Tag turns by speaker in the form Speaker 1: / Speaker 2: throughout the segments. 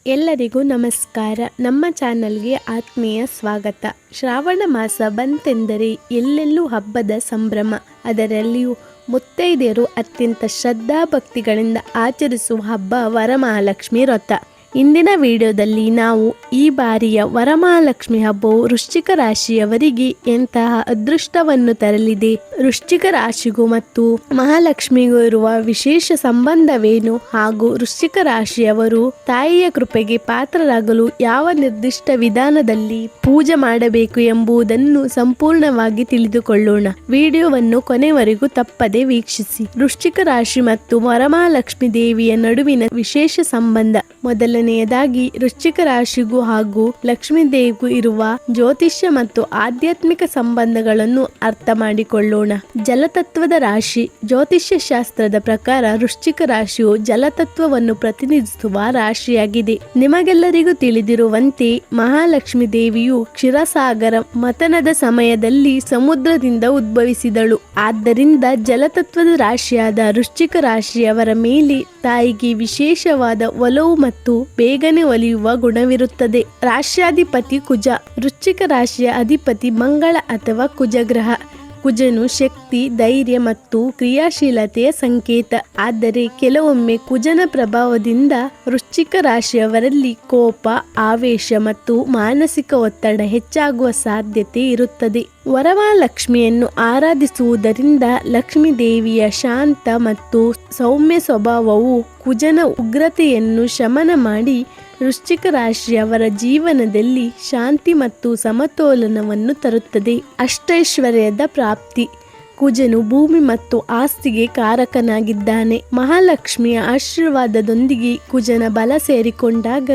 Speaker 1: ಎಲ್ಲರಿಗೂ ನಮಸ್ಕಾರ. ನಮ್ಮ ಚಾನಲ್ಗೆ ಆತ್ಮೀಯ ಸ್ವಾಗತ. ಶ್ರಾವಣ ಮಾಸ ಬಂತೆಂದರೆ ಎಲ್ಲೆಲ್ಲೂ ಹಬ್ಬದ ಸಂಭ್ರಮ. ಅದರಲ್ಲಿಯೂ ಮುತ್ತೈದೆಯರು ಅತ್ಯಂತ ಶ್ರದ್ಧಾಭಕ್ತಿಗಳಿಂದ ಆಚರಿಸುವ ಹಬ್ಬ ವರಮಹಾಲಕ್ಷ್ಮಿ ವ್ರತ. ಇಂದಿನ ವಿಡಿಯೋದಲ್ಲಿ ನಾವು ಈ ಬಾರಿಯ ವರಮಹಾಲಕ್ಷ್ಮಿ ಹಬ್ಬವು ವೃಶ್ಚಿಕ ರಾಶಿಯವರಿಗೆ ಎಂತಹ ಅದೃಷ್ಟವನ್ನು ತರಲಿದೆ, ವೃಶ್ಚಿಕ ರಾಶಿಗೂ ಮತ್ತು ಮಹಾಲಕ್ಷ್ಮಿಗೂ ಇರುವ ವಿಶೇಷ ಸಂಬಂಧವೇನು, ಹಾಗೂ ವೃಶ್ಚಿಕ ರಾಶಿಯವರು ತಾಯಿಯ ಕೃಪೆಗೆ ಪಾತ್ರರಾಗಲು ಯಾವ ನಿರ್ದಿಷ್ಟ ವಿಧಾನದಲ್ಲಿ ಪೂಜೆ ಮಾಡಬೇಕು ಎಂಬುದನ್ನು ಸಂಪೂರ್ಣವಾಗಿ ತಿಳಿದುಕೊಳ್ಳೋಣ. ವಿಡಿಯೋವನ್ನು ಕೊನೆವರೆಗೂ ತಪ್ಪದೆ ವೀಕ್ಷಿಸಿ. ವೃಶ್ಚಿಕ ರಾಶಿ ಮತ್ತು ವರಮಹಾಲಕ್ಷ್ಮಿ ದೇವಿಯ ನಡುವಿನ ವಿಶೇಷ ಸಂಬಂಧ. ಮೊದಲನೆಯದಾಗಿ ವೃಶ್ಚಿಕ ರಾಶಿಗೂ ಹಾಗೂ ಲಕ್ಷ್ಮೀ ದೇವಿಗೂ ಇರುವ ಜ್ಯೋತಿಷ್ಯ ಮತ್ತು ಆಧ್ಯಾತ್ಮಿಕ ಸಂಬಂಧಗಳನ್ನು ಅರ್ಥ ಮಾಡಿಕೊಳ್ಳೋಣ. ಜಲತತ್ವದ ರಾಶಿ. ಜ್ಯೋತಿಷ್ಯ ಶಾಸ್ತ್ರದ ಪ್ರಕಾರ ವೃಶ್ಚಿಕ ರಾಶಿಯು ಜಲತತ್ವವನ್ನು ಪ್ರತಿನಿಧಿಸುವ ರಾಶಿಯಾಗಿದೆ. ನಿಮಗೆಲ್ಲರಿಗೂ ತಿಳಿದಿರುವಂತೆ ಮಹಾಲಕ್ಷ್ಮಿ ದೇವಿಯು ಕ್ಷೀರಸಾಗರ ಮಥನದ ಸಮಯದಲ್ಲಿ ಸಮುದ್ರದಿಂದ ಉದ್ಭವಿಸಿದಳು. ಆದ್ದರಿಂದ ಜಲತತ್ವದ ರಾಶಿಯಾದ ವೃಶ್ಚಿಕ ರಾಶಿಯವರ ಮೇಲೆ ತಾಯಿಗೆ ವಿಶೇಷವಾದ ಒಲವು ಮತ್ತು ಬೇಗನೆ ಒಲಿಯುವ ಗುಣವಿರುತ್ತದೆ. ರಾಶ್ಯಾಧಿಪತಿ ಕುಜ. ವೃಶ್ಚಿಕ ರಾಶಿಯ ಅಧಿಪತಿ ಮಂಗಳ ಅಥವಾ ಕುಜಗ್ರಹ. ಕುಜನು ಶಕ್ತಿ, ಧೈರ್ಯ ಮತ್ತು ಕ್ರಿಯಾಶೀಲತೆಯ ಸಂಕೇತ. ಆದರೆ ಕೆಲವೊಮ್ಮೆ ಕುಜನ ಪ್ರಭಾವದಿಂದ ವೃಶ್ಚಿಕ ರಾಶಿಯವರಲ್ಲಿ ಕೋಪ, ಆವೇಶ ಮತ್ತು ಮಾನಸಿಕ ಒತ್ತಡ ಹೆಚ್ಚಾಗುವ ಸಾಧ್ಯತೆ ಇರುತ್ತದೆ. ವರಮಹಾಲಕ್ಷ್ಮಿಯನ್ನು ಆರಾಧಿಸುವುದರಿಂದ ಲಕ್ಷ್ಮೀ ದೇವಿಯ ಶಾಂತ ಮತ್ತು ಸೌಮ್ಯ ಸ್ವಭಾವವು ಕುಜನ ಉಗ್ರತೆಯನ್ನು ಶಮನ ಮಾಡಿ ವೃಶ್ಚಿಕ ರಾಶಿಯವರ ಜೀವನದಲ್ಲಿ ಶಾಂತಿ ಮತ್ತು ಸಮತೋಲನವನ್ನು ತರುತ್ತದೆ. ಅಷ್ಟೈಶ್ವರ್ಯದ ಪ್ರಾಪ್ತಿ. ಕುಜನು ಭೂಮಿ ಮತ್ತು ಆಸ್ತಿಗೆ ಕಾರಕನಾಗಿದ್ದಾನೆ. ಮಹಾಲಕ್ಷ್ಮಿಯ ಆಶೀರ್ವಾದದೊಂದಿಗೆ ಕುಜನ ಬಲ ಸೇರಿಕೊಂಡಾಗ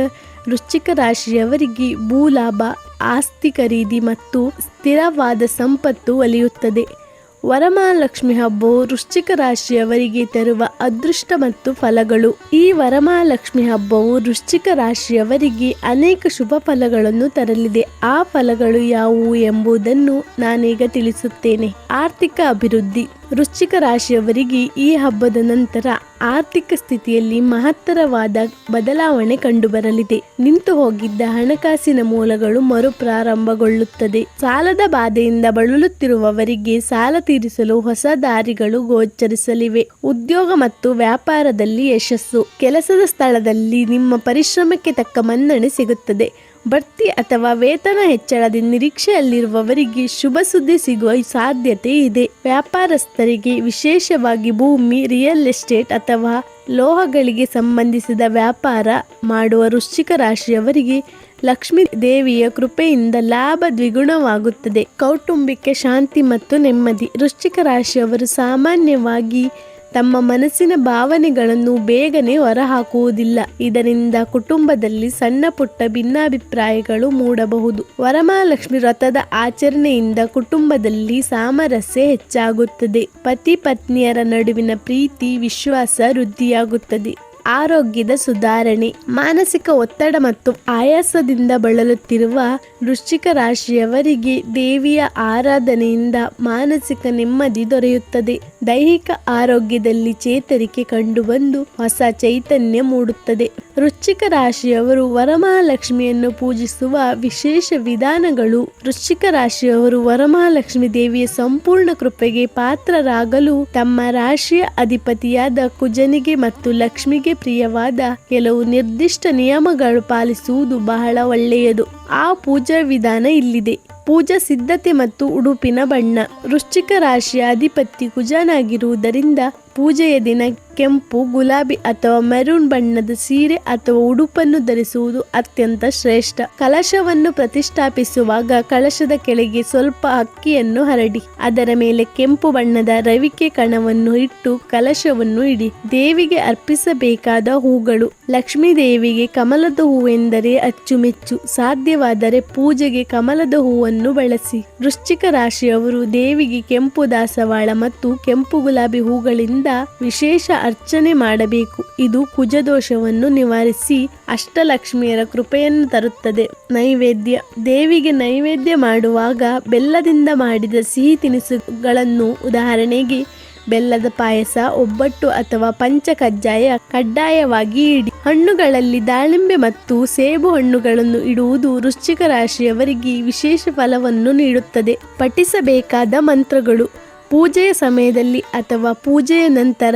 Speaker 1: ವೃಶ್ಚಿಕ ರಾಶಿಯವರಿಗೆ ಭೂಲಾಭ, ಆಸ್ತಿ ಖರೀದಿ ಮತ್ತು ಸ್ಥಿರವಾದ ಸಂಪತ್ತು ಒಲಿಯುತ್ತದೆ. ವರಮಹಾಲಕ್ಷ್ಮಿ ಹಬ್ಬವು ವೃಶ್ಚಿಕ ರಾಶಿಯವರಿಗೆ ತರುವ ಅದೃಷ್ಟ ಮತ್ತು ಫಲಗಳು. ಈ ವರಮಹಾಲಕ್ಷ್ಮಿ ಹಬ್ಬವು ವೃಶ್ಚಿಕ ರಾಶಿಯವರಿಗೆ ಅನೇಕ ಶುಭ ಫಲಗಳನ್ನು ತರಲಿದೆ. ಆ ಫಲಗಳು ಯಾವುವು ಎಂಬುದನ್ನು ನಾನೀಗ ತಿಳಿಸುತ್ತೇನೆ. ಆರ್ಥಿಕ ಅಭಿವೃದ್ಧಿ. ವೃಶ್ಚಿಕ ರಾಶಿಯವರಿಗೆ ಈ ಹಬ್ಬದ ನಂತರ ಆರ್ಥಿಕ ಸ್ಥಿತಿಯಲ್ಲಿ ಮಹತ್ತರವಾದ ಬದಲಾವಣೆ ಕಂಡುಬರಲಿದೆ. ನಿಂತು ಹೋಗಿದ್ದ ಹಣಕಾಸಿನ ಮೂಲಗಳು ಮರುಪ್ರಾರಂಭಗೊಳ್ಳುತ್ತದೆ. ಸಾಲದ ಬಾಧೆಯಿಂದ ಬಳಲುತ್ತಿರುವವರಿಗೆ ಸಾಲ ತೀರಿಸಲು ಹೊಸ ದಾರಿಗಳು ಗೋಚರಿಸಲಿವೆ. ಉದ್ಯೋಗ ಮತ್ತು ವ್ಯಾಪಾರದಲ್ಲಿ ಯಶಸ್ಸು. ಕೆಲಸದ ಸ್ಥಳದಲ್ಲಿ ನಿಮ್ಮ ಪರಿಶ್ರಮಕ್ಕೆ ತಕ್ಕ ಮನ್ನಣೆ ಸಿಗುತ್ತದೆ. ಬಡ್ತಿ ಅಥವಾ ವೇತನ ಹೆಚ್ಚಳದ ನಿರೀಕ್ಷೆಯಲ್ಲಿರುವವರಿಗೆ ಶುಭ ಸುದ್ದಿ ಸಿಗುವ ಸಾಧ್ಯತೆ ಇದೆ. ವ್ಯಾಪಾರಸ್ಥರಿಗೆ, ವಿಶೇಷವಾಗಿ ಭೂಮಿ, ರಿಯಲ್ ಎಸ್ಟೇಟ್ ಅಥವಾ ಲೋಹಗಳಿಗೆ ಸಂಬಂಧಿಸಿದ ವ್ಯಾಪಾರ ಮಾಡುವ ವೃಶ್ಚಿಕ ರಾಶಿಯವರಿಗೆ ಲಕ್ಷ್ಮೀ ದೇವಿಯ ಕೃಪೆಯಿಂದ ಲಾಭ ದ್ವಿಗುಣವಾಗುತ್ತದೆ. ಕೌಟುಂಬಿಕ ಶಾಂತಿ ಮತ್ತು ನೆಮ್ಮದಿ. ವೃಶ್ಚಿಕ ರಾಶಿಯವರು ಸಾಮಾನ್ಯವಾಗಿ ತಮ್ಮ ಮನಸ್ಸಿನ ಭಾವನೆಗಳನ್ನು ಬೇಗನೆ ಹೊರಹಾಕುವುದಿಲ್ಲ. ಇದರಿಂದ ಕುಟುಂಬದಲ್ಲಿ ಸಣ್ಣ ಪುಟ್ಟ ಭಿನ್ನಾಭಿಪ್ರಾಯಗಳು ಮೂಡಬಹುದು. ವರಮಹಾಲಕ್ಷ್ಮಿ ವ್ರತದ ಆಚರಣೆಯಿಂದ ಕುಟುಂಬದಲ್ಲಿ ಸಾಮರಸ್ಯ ಹೆಚ್ಚಾಗುತ್ತದೆ. ಪತಿ ಪತ್ನಿಯರ ನಡುವಿನ ಪ್ರೀತಿ, ವಿಶ್ವಾಸ ವೃದ್ಧಿಯಾಗುತ್ತದೆ. ಆರೋಗ್ಯದ ಸುಧಾರಣೆ. ಮಾನಸಿಕ ಒತ್ತಡ ಮತ್ತು ಆಯಾಸದಿಂದ ಬಳಲುತ್ತಿರುವ ವೃಶ್ಚಿಕ ರಾಶಿಯವರಿಗೆ ದೇವಿಯ ಆರಾಧನೆಯಿಂದ ಮಾನಸಿಕ ನೆಮ್ಮದಿ ದೊರೆಯುತ್ತದೆ. ದೈಹಿಕ ಆರೋಗ್ಯದಲ್ಲಿ ಚೇತರಿಕೆ ಕಂಡುಬಂದು ಹೊಸ ಚೈತನ್ಯ ಮೂಡುತ್ತದೆ. ವೃಶ್ಚಿಕ ರಾಶಿಯವರು ವರಮಹಾಲಕ್ಷ್ಮಿಯನ್ನು ಪೂಜಿಸುವ ವಿಶೇಷ ವಿಧಾನಗಳು. ವೃಶ್ಚಿಕ ರಾಶಿಯವರು ವರಮಹಾಲಕ್ಷ್ಮಿ ದೇವಿಯ ಸಂಪೂರ್ಣ ಕೃಪೆಗೆ ಪಾತ್ರರಾಗಲು ತಮ್ಮ ರಾಶಿಯ ಅಧಿಪತಿಯಾದ ಕುಜನಿಗೆ ಮತ್ತು ಲಕ್ಷ್ಮಿಗೆ ಪ್ರಿಯವಾದ ಕೆಲವು ನಿರ್ದಿಷ್ಟ ನಿಯಮಗಳು ಪಾಲಿಸುವುದು ಬಹಳ ಒಳ್ಳೆಯದು. ಆ ಪೂಜಾ ವಿಧಾನ ಇಲ್ಲಿದೆ. ಪೂಜಾ ಸಿದ್ಧತೆ ಮತ್ತು ಉಡುಪಿನ ಬಣ್ಣ. ವೃಶ್ಚಿಕ ರಾಶಿಯ ಅಧಿಪತಿ ಕುಜನಾಗಿರುವುದರಿಂದ ಪೂಜೆಯ ದಿನ ಕೆಂಪು, ಗುಲಾಬಿ ಅಥವಾ ಮೆರೂನ್ ಬಣ್ಣದ ಸೀರೆ ಅಥವಾ ಉಡುಪನ್ನು ಧರಿಸುವುದು ಅತ್ಯಂತ ಶ್ರೇಷ್ಠ. ಕಲಶವನ್ನು ಪ್ರತಿಷ್ಠಾಪಿಸುವಾಗ ಕಳಶದ ಕೆಳಗೆ ಸ್ವಲ್ಪ ಅಕ್ಕಿಯನ್ನು ಹರಡಿ ಅದರ ಮೇಲೆ ಕೆಂಪು ಬಣ್ಣದ ರವಿಕೆ ಕಣವನ್ನು ಇಟ್ಟು ಕಲಶವನ್ನು ಇಡಿ. ದೇವಿಗೆ ಅರ್ಪಿಸಬೇಕಾದ ಹೂಗಳು. ಲಕ್ಷ್ಮೀ ದೇವಿಗೆ ಕಮಲದ ಹೂವೆಂದರೆ ಅಚ್ಚುಮೆಚ್ಚು. ಸಾಧ್ಯವಾದರೆ ಪೂಜೆಗೆ ಕಮಲದ ಹೂವನ್ನು ಬಳಸಿ. ವೃಶ್ಚಿಕ ರಾಶಿಯವರು ದೇವಿಗೆ ಕೆಂಪು ದಾಸವಾಳ ಮತ್ತು ಕೆಂಪು ಗುಲಾಬಿ ಹೂಗಳಿಂದ ವಿಶೇಷ ಅರ್ಚನೆ ಮಾಡಬೇಕು. ಇದು ಕುಜದೋಷವನ್ನು ನಿವಾರಿಸಿ ಅಷ್ಟಲಕ್ಷ್ಮಿಯರ ಕೃಪೆಯನ್ನು ತರುತ್ತದೆ. ನೈವೇದ್ಯ. ದೇವಿಗೆ ನೈವೇದ್ಯ ಮಾಡುವಾಗ ಬೆಲ್ಲದಿಂದ ಮಾಡಿದ ಸಿಹಿ ತಿನಿಸುಗಳನ್ನು, ಉದಾಹರಣೆಗೆ ಬೆಲ್ಲದ ಪಾಯಸ, ಒಬ್ಬಟ್ಟು ಅಥವಾ ಪಂಚ ಕಜ್ಜಾಯ ಕಡ್ಡಾಯವಾಗಿ ಇಡಿ. ಹಣ್ಣುಗಳಲ್ಲಿ ದಾಳಿಂಬೆ ಮತ್ತು ಸೇಬು ಹಣ್ಣುಗಳನ್ನು ಇಡುವುದು ವೃಶ್ಚಿಕ ರಾಶಿಯವರಿಗೆ ವಿಶೇಷ ಫಲವನ್ನು ನೀಡುತ್ತದೆ. ಪಠಿಸಬೇಕಾದ ಮಂತ್ರಗಳು: ಪೂಜೆಯ ಸಮಯದಲ್ಲಿ ಅಥವಾ ಪೂಜೆಯ ನಂತರ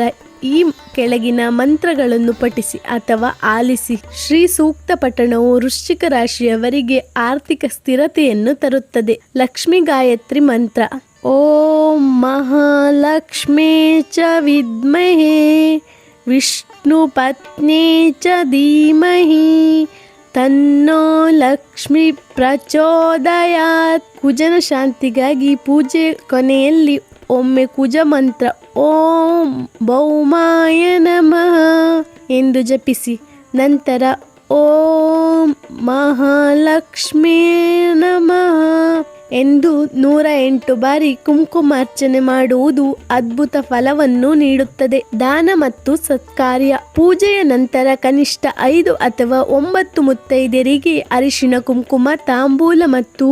Speaker 1: ಈ ಕೆಳಗಿನ ಮಂತ್ರಗಳನ್ನು ಪಠಿಸಿ ಅಥವಾ ಆಲಿಸಿ. ಶ್ರೀ ಸೂಕ್ತ ಪಠಣವು ವೃಶ್ಚಿಕ ರಾಶಿಯವರಿಗೆ ಆರ್ಥಿಕ ಸ್ಥಿರತೆಯನ್ನು ತರುತ್ತದೆ. ಲಕ್ಷ್ಮಿ ಗಾಯತ್ರಿ ಮಂತ್ರ: ಓಂ ಮಹಾಲಕ್ಷ್ಮೇ ಚ ವಿದ್ಮಹೇ ವಿಷ್ಣು ಪತ್ನೇ ಚ ಧೀಮಹಿ ತನ್ನೋ ಲಕ್ಷ್ಮಿ ಪ್ರಚೋದಯಾತ್. ಕುಜನ ಶಾಂತಿಗಾಗಿ ಪೂಜೆ ಕೊನೆಯಲ್ಲಿ ಒಮ್ಮೆ ಕುಜ ಮಂತ್ರ ಓಂ ಭೌಮಾಯ ನಮಃ ಎಂದು ಜಪಿಸಿ. ನಂತರ ಓಂ ಮಹಾಲಕ್ಷ್ಮೀ ನಮಃ ಎಂದು 108 ಬಾರಿ ಕುಂಕುಮಾರ್ಚನೆ ಮಾಡುವುದು ಅದ್ಭುತ ಫಲವನ್ನು ನೀಡುತ್ತದೆ. ದಾನ ಮತ್ತು ಸತ್ಕಾರ್ಯ: ಪೂಜೆಯ ನಂತರ ಕನಿಷ್ಠ 5 ಅಥವಾ 9 ಮುತ್ತೈದೆಯರಿಗೆ ಅರಿಶಿನ, ಕುಂಕುಮ, ತಾಂಬೂಲ ಮತ್ತು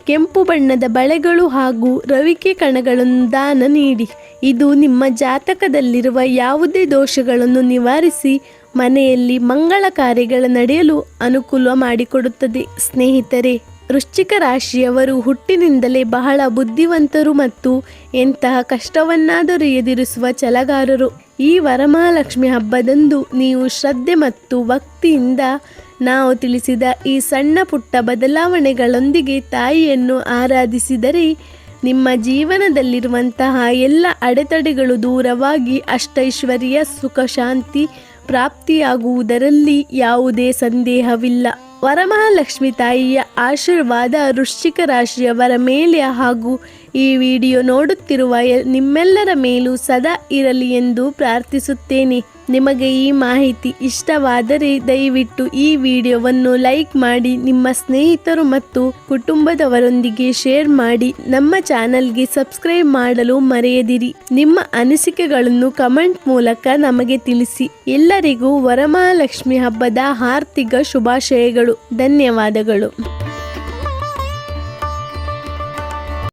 Speaker 1: ಕೆಂಪು ಬಣ್ಣದ ಬಳೆಗಳು ಹಾಗೂ ರವಿಕೆ ಕಣಗಳನ್ನು ದಾನ ನೀಡಿ. ಇದು ನಿಮ್ಮ ಜಾತಕದಲ್ಲಿರುವ ಯಾವುದೇ ದೋಷಗಳನ್ನು ನಿವಾರಿಸಿ ಮನೆಯಲ್ಲಿ ಮಂಗಳ ಕಾರ್ಯಗಳ ನಡೆಯಲು ಅನುಕೂಲ ಮಾಡಿಕೊಡುತ್ತದೆ. ಸ್ನೇಹಿತರೆ, ವೃಶ್ಚಿಕ ರಾಶಿಯವರು ಹುಟ್ಟಿನಿಂದಲೇ ಬಹಳ ಬುದ್ಧಿವಂತರು ಮತ್ತು ಎಂತಹ ಕಷ್ಟವನ್ನಾದರೂ ಎದುರಿಸುವ ಛಲಗಾರರು. ಈ ವರಮಹಾಲಕ್ಷ್ಮಿ ಹಬ್ಬದಂದು ನೀವು ಶ್ರದ್ಧೆ ಮತ್ತು ಭಕ್ತಿಯಿಂದ ನಾವು ತಿಳಿಸಿದ ಈ ಸಣ್ಣ ಪುಟ್ಟ ಬದಲಾವಣೆಗಳೊಂದಿಗೆ ತಾಯಿಯನ್ನು ಆರಾಧಿಸಿದರೆ ನಿಮ್ಮ ಜೀವನದಲ್ಲಿರುವಂತಹ ಎಲ್ಲ ಅಡೆತಡೆಗಳು ದೂರವಾಗಿ ಅಷ್ಟೈಶ್ವರ್ಯ, ಸುಖ, ಶಾಂತಿ ಪ್ರಾಪ್ತಿಯಾಗುವುದರಲ್ಲಿ ಯಾವುದೇ ಸಂದೇಹವಿಲ್ಲ. ವರಮಹಾಲಕ್ಷ್ಮಿ ತಾಯಿಯ ಆಶೀರ್ವಾದ ವೃಶ್ಚಿಕ ರಾಶಿಯವರ ಮೇಲೆ ಹಾಗೂ ಈ ವಿಡಿಯೋ ನೋಡುತ್ತಿರುವ ನಿಮ್ಮೆಲ್ಲರ ಮೇಲೂ ಸದಾ ಇರಲಿ ಎಂದು ಪ್ರಾರ್ಥಿಸುತ್ತೇನೆ. ನಿಮಗೆ ಈ ಮಾಹಿತಿ ಇಷ್ಟವಾದರೆ ದಯವಿಟ್ಟು ಈ ವಿಡಿಯೋವನ್ನು ಲೈಕ್ ಮಾಡಿ, ನಿಮ್ಮ ಸ್ನೇಹಿತರು ಮತ್ತು ಕುಟುಂಬದವರೊಂದಿಗೆ ಶೇರ್ ಮಾಡಿ, ನಮ್ಮ ಚಾನಲ್ಗೆ ಸಬ್ಸ್ಕ್ರೈಬ್ ಮಾಡಲು ಮರೆಯದಿರಿ. ನಿಮ್ಮ ಅನಿಸಿಕೆಗಳನ್ನು ಕಮೆಂಟ್ ಮೂಲಕ ನಮಗೆ ತಿಳಿಸಿ. ಎಲ್ಲರಿಗೂ ವರಮಹಾಲಕ್ಷ್ಮಿ ಹಬ್ಬದ ಹಾರ್ದಿಕ ಶುಭಾಶಯಗಳು. ಧನ್ಯವಾದಗಳು.